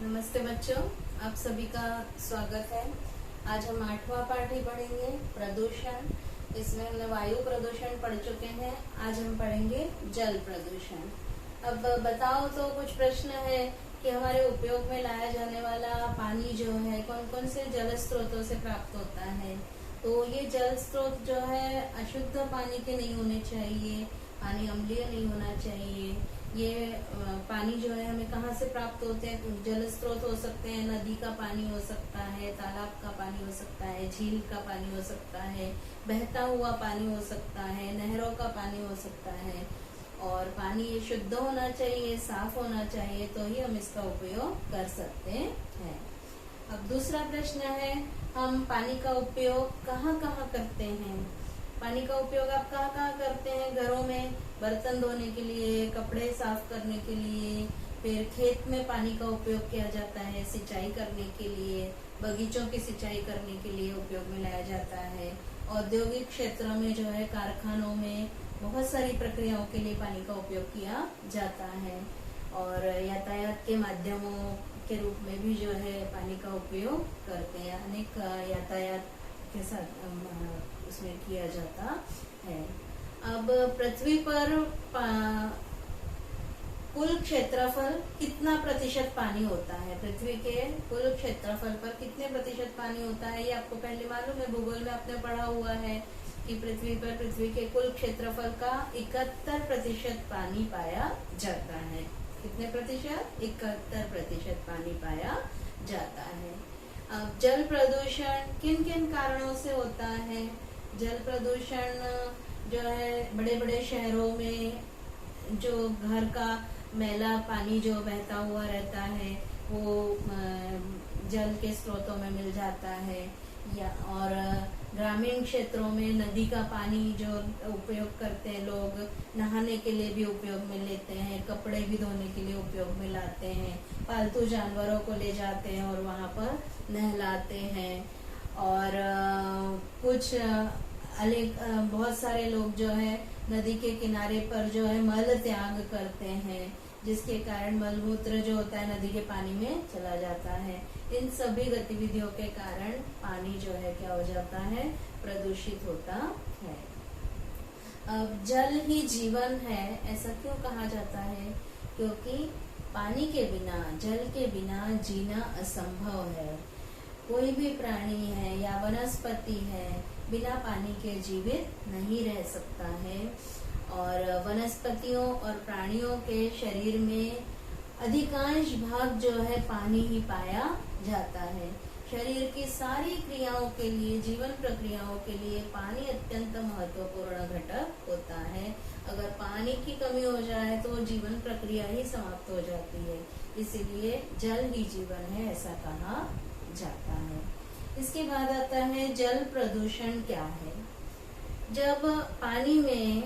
नमस्ते बच्चों, आप सभी का स्वागत है। आज हम 8वां पाठ ही पढ़ेंगे, प्रदूषण। इसमें हमने वायु प्रदूषण पढ़ चुके हैं। आज हम पढ़ेंगे जल प्रदूषण। अब बताओ तो कुछ प्रश्न है कि हमारे उपयोग में लाया जाने वाला पानी जो है कौन कौन से जल स्रोतों से प्राप्त होता है। तो ये जल स्रोत जो है अशुद्ध पानी के नहीं होने चाहिए, पानी अम्लीय नहीं होना चाहिए। ये पानी जो है हमें कहाँ से प्राप्त होते हैं? जल स्रोत हो सकते हैं, नदी का पानी हो सकता है, तालाब का पानी हो सकता है, झील का पानी हो सकता है, बहता हुआ पानी हो सकता है, नहरों का पानी हो सकता है। और पानी ये शुद्ध होना चाहिए, साफ होना चाहिए, तो ही हम इसका उपयोग कर सकते हैं। अब दूसरा प्रश्न है, हम पानी का उपयोग कहाँ कहाँ करते हैं? पानी का उपयोग आप कहाँ कहाँ करते हैं? घरों में बर्तन धोने के लिए, कपड़े साफ करने के लिए, फिर खेत में पानी का उपयोग किया जाता है सिंचाई करने के लिए, बगीचों की सिंचाई करने के लिए उपयोग में लाया जाता है। औद्योगिक क्षेत्रों में जो है, कारखानों में बहुत सारी प्रक्रियाओं के लिए पानी का उपयोग किया जाता है। और यातायात के माध्यमों के रूप में भी जो है पानी का उपयोग करते हैं। अनेक यातायात के साथ उसमें किया जाता है। अब पृथ्वी पर कुल क्षेत्रफल कितना प्रतिशत पानी होता है? पृथ्वी के कुल क्षेत्रफल पर कितने प्रतिशत पानी होता है? ये आपको पहले मालूम है, भूगोल में आपने पढ़ा हुआ है कि पृथ्वी पर पृथ्वी के कुल क्षेत्रफल का 71% पानी पाया जाता है। कितने प्रतिशत? 71% पानी पाया जाता है। अब जल प्रदूषण किन किन कारणों से होता है? जल प्रदूषण जो है, बड़े बड़े शहरों में जो घर का मैला पानी जो बहता हुआ रहता है वो जल के स्रोतों में मिल जाता है। या और ग्रामीण क्षेत्रों में नदी का पानी जो उपयोग करते हैं लोग, नहाने के लिए भी उपयोग में लेते हैं, कपड़े भी धोने के लिए उपयोग में लाते हैं, पालतू जानवरों को ले जाते हैं और वहाँ पर नहलाते हैं। और कुछ बहुत सारे लोग जो है नदी के किनारे पर जो है मल त्याग करते हैं, जिसके कारण मलमूत्र जो होता है नदी के पानी में चला जाता है। इन सभी गतिविधियों के कारण पानी जो है क्या हो जाता है? प्रदूषित होता है। अब जल ही जीवन है, ऐसा क्यों कहा जाता है? क्योंकि पानी के बिना, जल के बिना जीना असंभव है। कोई भी प्राणी है या वनस्पति है, बिना पानी के जीवित नहीं रह सकता है। और वनस्पतियों और प्राणियों के शरीर में अधिकांश भाग जो है पानी ही पाया जाता है। शरीर की सारी क्रियाओं के लिए, जीवन प्रक्रियाओं के लिए पानी अत्यंत महत्वपूर्ण घटक होता है। अगर पानी की कमी हो जाए तो जीवन प्रक्रिया ही समाप्त हो जाती है। इसीलिए जल ही जीवन है, ऐसा कहा जाता है। इसके बाद आता है जल प्रदूषण क्या है। जब पानी में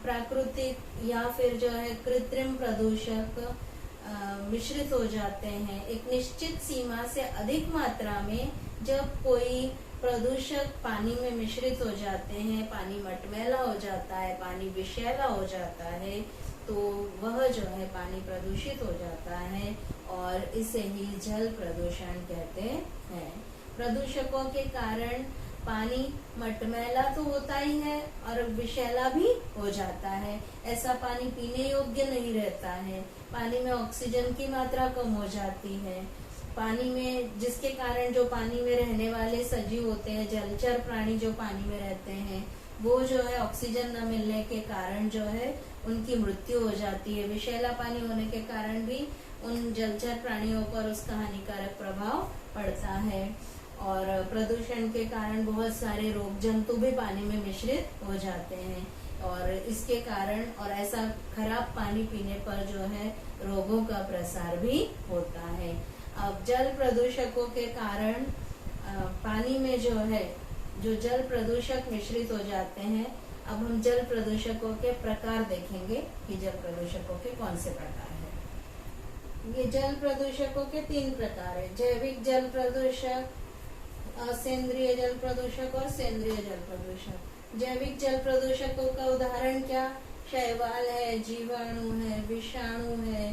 प्राकृतिक या फिर जो है कृत्रिम प्रदूषक मिश्रित हो जाते हैं, एक निश्चित सीमा से अधिक मात्रा में जब कोई प्रदूषक पानी में मिश्रित हो जाते हैं, पानी मटमैला हो जाता है, पानी विषैला हो जाता है, तो वह जो है पानी प्रदूषित हो जाता है और इसे ही जल प्रदूषण कहते हैं। प्रदूषकों के कारण पानी मटमैला तो होता ही है और विषैला भी हो जाता है। ऐसा पानी पीने योग्य नहीं रहता है। पानी में ऑक्सीजन की मात्रा कम हो जाती है। पानी में, जिसके कारण जो पानी में रहने वाले सजीव होते हैं, जलचर प्राणी जो पानी में रहते हैं, वो जो है ऑक्सीजन न मिलने के कारण जो है उनकी मृत्यु हो जाती है। विषैला पानी होने के कारण भी उन जलचर प्राणियों पर उसका हानिकारक प्रभाव पड़ता है। और प्रदूषण के कारण बहुत सारे रोग जंतु भी पानी में मिश्रित हो जाते हैं और इसके कारण, और ऐसा खराब पानी पीने पर जो है रोगों का प्रसार भी होता है। अब जल प्रदूषकों के कारण पानी में जो है, जो जल प्रदूषक मिश्रित हो जाते हैं। अब हम जल प्रदूषकों के प्रकार देखेंगे कि जल प्रदूषकों के कौन से प्रकार हैं। ये जल प्रदूषकों के 3 प्रकार है: जैविक जल प्रदूषक, असेंद्रिय जल प्रदूषक और सेंद्रिय जल प्रदूषक। जैविक जल प्रदूषकों का उदाहरण क्या? शैवाल है, जीवाणु है, विषाणु है,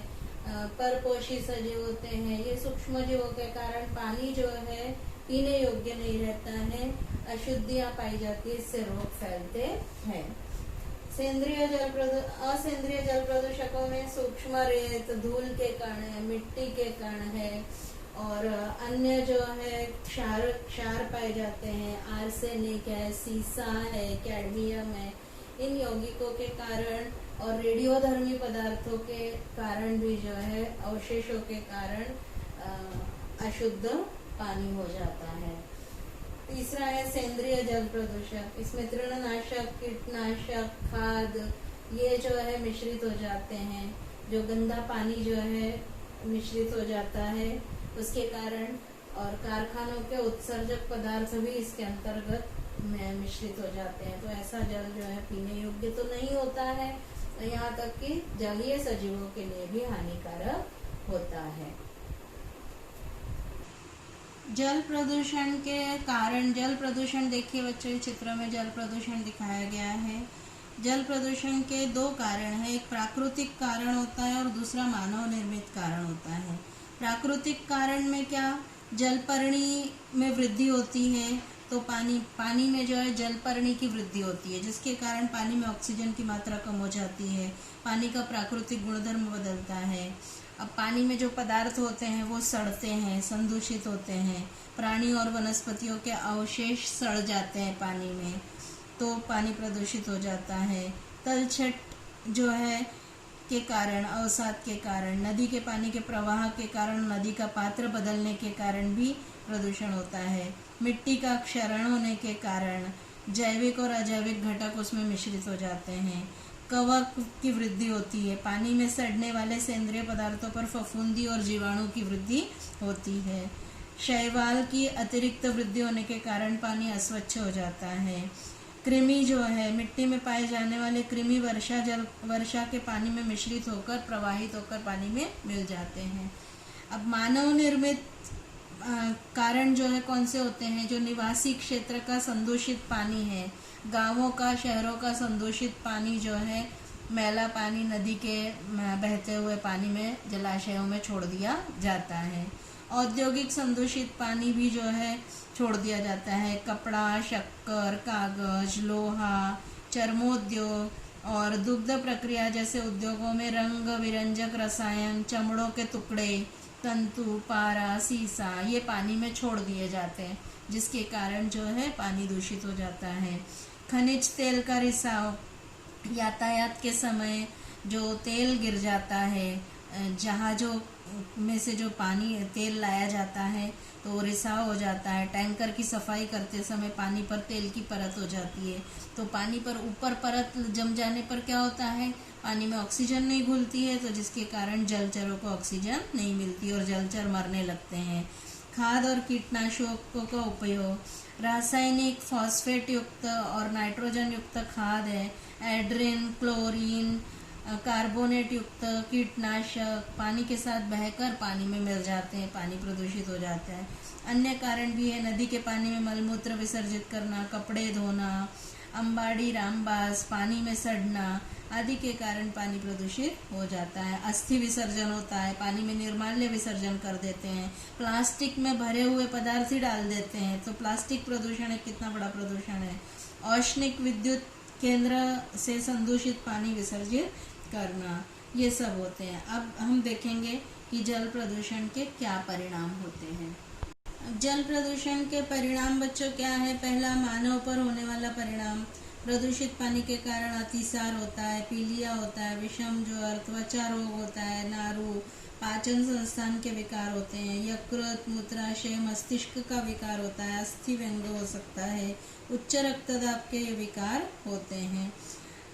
परपोषी सजीव होते हैं, ये सूक्ष्म जीवों के कारण पानी जो है पीने योग्य नहीं रहता है, अशुद्धियां पाई जाती है, इससे रोग फैलते हैं। असेंद्रिय जल प्रदूषकों में सूक्ष्म रेत, धूल के कण है, मिट्टी के कण है और अन्य जो है क्षार पाए जाते हैं, आर्सेनिक है, सीसा है, कैडमियम है। इन यौगिकों के कारण और रेडियोधर्मी पदार्थों के कारण भी जो है अवशेषों के कारण अशुद्ध पानी हो जाता है। तीसरा है सेंद्रिय जल प्रदूषक। इसमें तृणनाशक, कीटनाशक, खाद ये जो है मिश्रित हो जाते हैं। जो गंदा पानी जो है मिश्रित हो जाता है उसके कारण, और कारखानों के उत्सर्जक पदार्थ भी इसके अंतर्गत में मिश्रित हो जाते हैं। तो ऐसा जल जो है पीने योग्य तो नहीं होता है, यहाँ तक कि जलीय सजीवों के लिए भी हानिकारक होता है। जल प्रदूषण के कारण, जल प्रदूषण देखिए बच्चों, चित्र में जल प्रदूषण दिखाया गया है। जल प्रदूषण के दो कारण हैं, एक प्राकृतिक कारण होता है और दूसरा मानव निर्मित कारण होता है। प्राकृतिक कारण में क्या, जलपर्णी में वृद्धि होती है, तो पानी में जो है जलपर्णी की वृद्धि होती है, जिसके कारण पानी में ऑक्सीजन की मात्रा कम हो जाती है, पानी का प्राकृतिक गुणधर्म बदलता है। अब पानी में जो पदार्थ होते हैं वो सड़ते हैं, संदूषित होते हैं, प्राणी और वनस्पतियों के अवशेष सड़ जाते हैं पानी में, तो पानी प्रदूषित हो जाता है। तलछट जो है के कारण, अवसाद के कारण, नदी के पानी के प्रवाह के कारण, नदी का पात्र बदलने के कारण भी प्रदूषण होता है। मिट्टी का क्षरण होने के कारण जैविक और अजैविक घटक उसमें मिश्रित हो जाते हैं। कवक की वृद्धि होती है, पानी में सड़ने वाले सेंद्रिय पदार्थों पर फफूंदी और जीवाणु की वृद्धि होती है। शैवाल की अतिरिक्त वृद्धि होने के कारण पानी अस्वच्छ हो जाता है। कृमि जो है, मिट्टी में पाए जाने वाले कृमि वर्षा के पानी में मिश्रित होकर, प्रवाहित होकर पानी में मिल जाते हैं। अब मानव निर्मित कारण जो है कौन से होते हैं, जो निवासी क्षेत्र का संदूषित पानी है, गांवों का, शहरों का संदूषित पानी जो है, मैला पानी नदी के बहते हुए पानी में, जलाशयों में छोड़ दिया जाता है। औद्योगिक संदूषित पानी भी जो है छोड़ दिया जाता है। कपड़ा, शक्कर, कागज, लोहा, चर्मोद्योग और दुग्ध प्रक्रिया जैसे उद्योगों में रंग विरंजक रसायन, चमड़ों के टुकड़े, तंतु, पारा, सीसा ये पानी में छोड़ दिए जाते हैं, जिसके कारण जो है पानी दूषित हो जाता है। खनिज तेल का रिसाव, यातायात के समय जो तेल गिर जाता है, जहाजों में से जो पानी तेल लाया जाता है तो वो रिसाव हो जाता है। टैंकर की सफाई करते समय पानी पर तेल की परत हो जाती है, तो पानी पर ऊपर परत जम जाने पर क्या होता है, पानी में ऑक्सीजन नहीं घुलती है, तो जिसके कारण जलचरों को ऑक्सीजन नहीं मिलती और जलचर मरने लगते हैं। खाद और कीटनाशकों का उपयोग, रासायनिक, फॉस्फेट युक्त और नाइट्रोजन युक्त खाद है, एड्रिन, क्लोरीन, कार्बोनेट युक्त कीटनाशक पानी के साथ बहकर पानी में मिल जाते हैं, पानी प्रदूषित हो जाता है। अन्य कारण भी है, नदी के पानी में मलमूत्र विसर्जित करना, कपड़े धोना, अंबाड़ी, रामबास, पानी में सड़ना आदि के कारण पानी प्रदूषित हो जाता है। अस्थि विसर्जन होता है, पानी में निर्माल्य विसर्जन कर देते हैं, प्लास्टिक में भरे हुए पदार्थ ही डाल देते हैं, तो प्लास्टिक प्रदूषण एक कितना बड़ा प्रदूषण है। औष्णिक विद्युत केंद्र से संदूषित पानी विसर्जित करना, ये सब होते हैं। अब हम देखेंगे कि जल प्रदूषण के क्या परिणाम होते हैं। जल प्रदूषण के परिणाम बच्चों क्या है, पहला मानव पर होने वाला परिणाम, प्रदूषित पानी के कारण अतिसार होता है, पीलिया होता है, विषम ज्वर, त्वचा रोग होता है, नारू, पाचन संस्थान के विकार होते हैं, यकृत, मूत्राशय, मस्तिष्क का विकार होता है, अस्थि व्यंग हो सकता है, उच्च रक्तदाब के विकार होते हैं।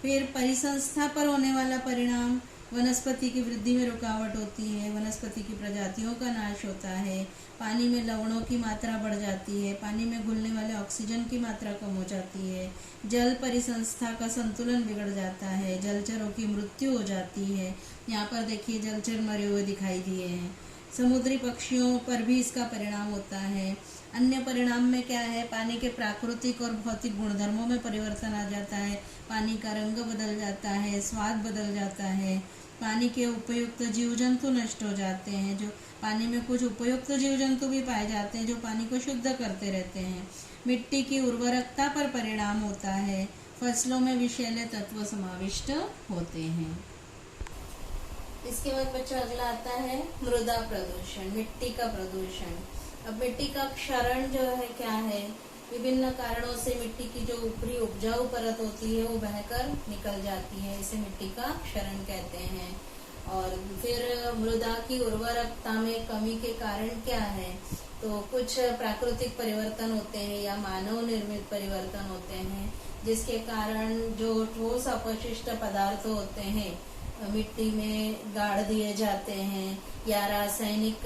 फिर परिसंस्था पर होने वाला परिणाम, वनस्पति की वृद्धि में रुकावट होती है, वनस्पति की प्रजातियों का नाश होता है, पानी में लवणों की मात्रा बढ़ जाती है, पानी में घुलने वाले ऑक्सीजन की मात्रा कम हो जाती है, जल परिसंस्था का संतुलन बिगड़ जाता है, जलचरों की मृत्यु हो जाती है। यहाँ पर देखिए जलचर मरे हुए दिखाई दिए हैं। समुद्री पक्षियों पर भी इसका परिणाम होता है। अन्य परिणाम में क्या है, पानी के प्राकृतिक और भौतिक गुणधर्मों में परिवर्तन आ जाता है, पानी का रंग बदल जाता है, स्वाद बदल जाता है, पानी के उपयुक्त जीव जंतु नष्ट हो जाते हैं। जो पानी में कुछ उपयुक्त जीव जंतु भी पाए जाते हैं जो पानी को शुद्ध करते रहते हैं। मिट्टी की उर्वरकता पर परिणाम होता है। फसलों में विषैले तत्व समाविष्ट होते हैं। इसके बाद बच्चों अगला आता है मृदा प्रदूषण, मिट्टी का प्रदूषण। अब मिट्टी का क्षरण जो है क्या है, विभिन्न कारणों से मिट्टी की जो ऊपरी उपजाऊ परत होती है वो बहकर निकल जाती है, इसे मिट्टी का क्षरण कहते हैं। और फिर मृदा की उर्वरकता में कमी के कारण क्या है, तो कुछ प्राकृतिक परिवर्तन होते हैं या मानव निर्मित परिवर्तन होते हैं जिसके कारण जो ठोस अपशिष्ट पदार्थ होते हैं मिट्टी में गाड़ दिए जाते हैं, या रासायनिक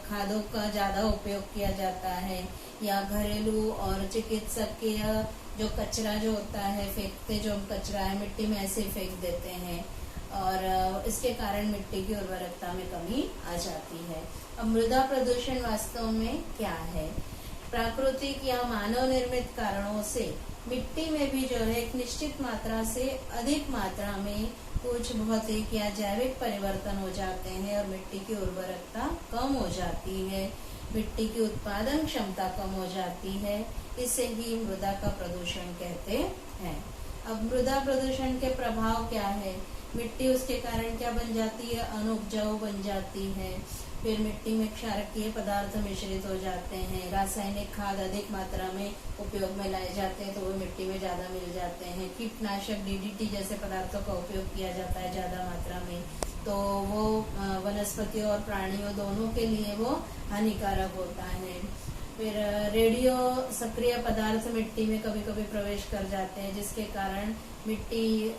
खादों का ज्यादा उपयोग किया जाता है, या घरेलू और चिकित्सकीय जो कचरा जो होता है फेंकते जो हम कचरा है मिट्टी में ऐसे फेंक देते हैं और इसके कारण मिट्टी की उर्वरकता में कमी आ जाती है। अब मृदा प्रदूषण वास्तव में क्या है, प्राकृतिक या मानव निर्मित कारणों से मिट्टी में भी जो है एक निश्चित मात्रा से अधिक मात्रा में कुछ भौतिक या जैविक परिवर्तन हो जाते हैं और मिट्टी की उर्वरकता कम हो जाती है, मिट्टी की उत्पादन क्षमता कम हो जाती है, इसे ही मृदा का प्रदूषण कहते हैं। अब मृदा प्रदूषण के प्रभाव क्या है, मिट्टी उसके कारण क्या बन जाती है, अनुपजाऊ बन जाती है। फिर मिट्टी में क्षारकीय पदार्थ मिश्रित हो जाते हैं, रासायनिक खाद अधिक मात्रा में उपयोग में लाए जाते हैं तो वो मिट्टी में ज्यादा मिल जाते हैं। कीटनाशक डीडीटी जैसे पदार्थों का उपयोग किया जाता है ज्यादा मात्रा में, तो वो वनस्पतियों और प्राणियों दोनों के लिए वो हानिकारक होता है। फिर रेडियो सक्रिय पदार्थ मिट्टी में कभी कभी प्रवेश कर जाते हैं जिसके कारण मिट्टी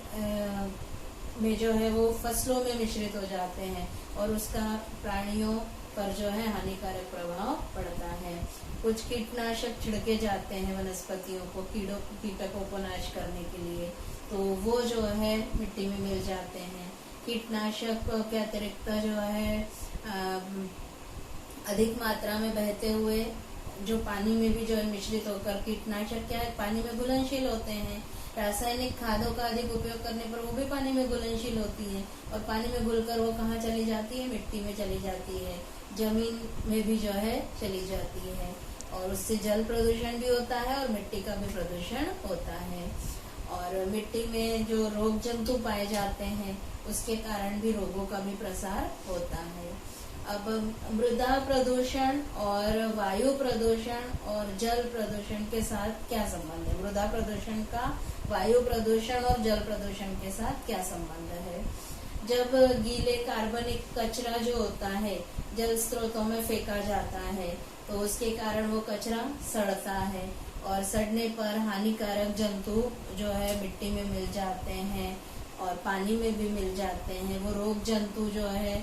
में जो है वो फसलों में मिश्रित हो जाते हैं और उसका प्राणियों पर जो है हानिकारक प्रभाव पड़ता है। कुछ कीटनाशक छिड़के जाते हैं वनस्पतियों को कीटकों को नाश करने के लिए, तो वो जो है मिट्टी में मिल जाते हैं। कीटनाशक के अतिरिक्त जो है अधिक मात्रा में बहते हुए जो पानी में भी जो है मिश्रित होकर, कीटनाशक क्या है पानी में घुलनशील होते हैं, रासायनिक खादों का अधिक उपयोग करने पर वो भी पानी में घुलनशील होती है और पानी में घुलकर वो कहाँ चली जाती है, मिट्टी में चली जाती है, जमीन में भी जो है चली जाती है और उससे जल प्रदूषण भी होता है और मिट्टी का भी प्रदूषण होता है। और मिट्टी में जो रोग जंतु पाए जाते हैं उसके कारण भी रोगों का भी प्रसार होता है। अब मृदा प्रदूषण और वायु प्रदूषण और जल प्रदूषण के साथ क्या संबंध है, मृदा प्रदूषण का वायु प्रदूषण और जल प्रदूषण के साथ क्या संबंध है। जब गीले कार्बनिक कचरा जो होता है जल स्रोतों में फेंका जाता है तो उसके कारण वो कचरा सड़ता है और सड़ने पर हानिकारक जंतु जो है मिट्टी में मिल जाते हैं और पानी में भी मिल जाते हैं। वो रोग जंतु जो है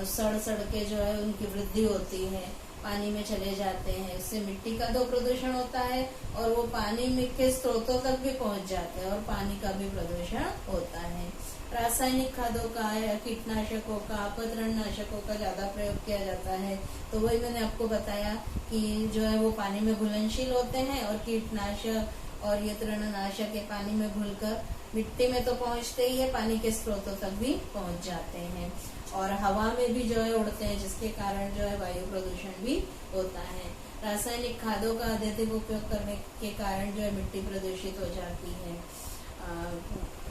सड़ के जो है उनकी वृद्धि होती है, पानी में चले जाते हैं, इससे मिट्टी का तो प्रदूषण होता है और वो पानी में के स्रोतों तक भी पहुंच जाते हैं और पानी का भी प्रदूषण होता है। रासायनिक खादों का या कीटनाशकों का, अपतरणनाशकों का ज्यादा प्रयोग किया जाता है तो वही मैंने आपको बताया कि जो है वो पानी में घुलनशील होते हैं और कीटनाशक और ये तृणनाशक के पानी में घुलकर मिट्टी में तो पहुंचते ही है, पानी के स्रोतों तक भी पहुंच जाते हैं और हवा में भी जो है उड़ते हैं जिसके कारण जो है वायु प्रदूषण भी होता है। रासायनिक खादों का अत्यधिक उपयोग करने के कारण जो है मिट्टी प्रदूषित हो जाती है।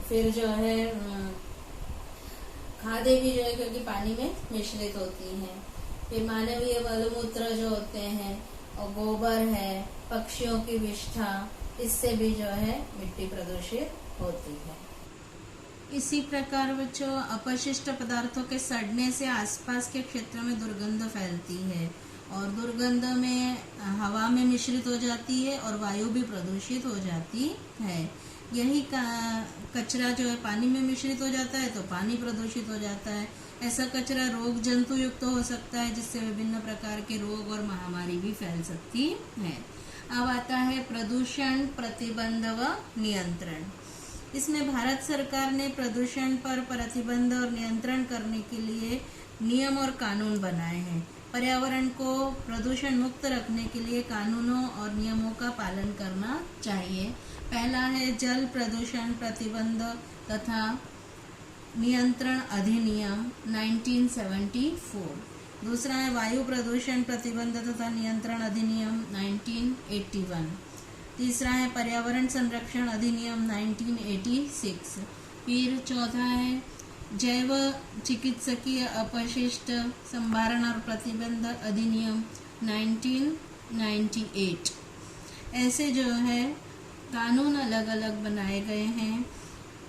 फिर जो है खादें भी जो है क्योंकि पानी में मिश्रित होती हैं। फिर मानवीय मलमूत्र जो होते हैं और गोबर है, पक्षियों की विष्ठा, इससे भी जो है मिट्टी प्रदूषित होती है। इसी प्रकार बच्चों अपशिष्ट पदार्थों के सड़ने से आसपास के क्षेत्रों में दुर्गंध फैलती है और दुर्गंध में हवा में मिश्रित हो जाती है और वायु भी प्रदूषित हो जाती है। यही कचरा जो है पानी में मिश्रित हो जाता है तो पानी प्रदूषित हो जाता है। ऐसा कचरा रोग जंतु युक्त हो सकता है जिससे विभिन्न प्रकार के रोग और महामारी भी फैल सकती है। अब आता है प्रदूषण प्रतिबंध व नियंत्रण। इसमें भारत सरकार ने प्रदूषण पर प्रतिबंध और नियंत्रण करने के लिए नियम और कानून बनाए हैं। पर्यावरण को प्रदूषण मुक्त रखने के लिए कानूनों और नियमों का पालन करना चाहिए। पहला है जल प्रदूषण प्रतिबंध तथा नियंत्रण अधिनियम 1974। दूसरा है वायु प्रदूषण प्रतिबंध तथा नियंत्रण अधिनियम 1981। तीसरा है पर्यावरण संरक्षण अधिनियम 1986। फिर चौथा है जैव चिकित्सकीय अपशिष्ट संभारण और प्रतिबंध अधिनियम 1998। ऐसे जो है कानून अलग अलग बनाए गए हैं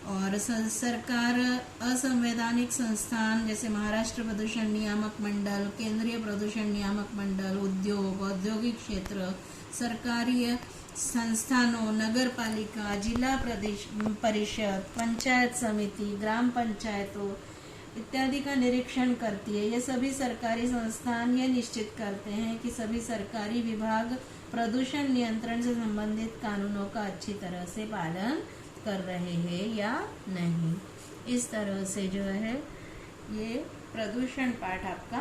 और सरकार असंवैधानिक संस्थान जैसे महाराष्ट्र प्रदूषण नियामक मंडल, केंद्रीय प्रदूषण नियामक मंडल, उद्योग, औद्योगिक क्षेत्र, सरकारी संस्थानों, नगर पालिका, जिला परिषद, पंचायत समिति, ग्राम पंचायतों इत्यादि का निरीक्षण करती है। ये सभी सरकारी संस्थान ये निश्चित करते हैं कि सभी सरकारी विभाग प्रदूषण नियंत्रण से संबंधित कानूनों का अच्छी तरह से पालन कर रहे हैं या नहीं। इस तरह से जो है ये प्रदूषण पाठ आपका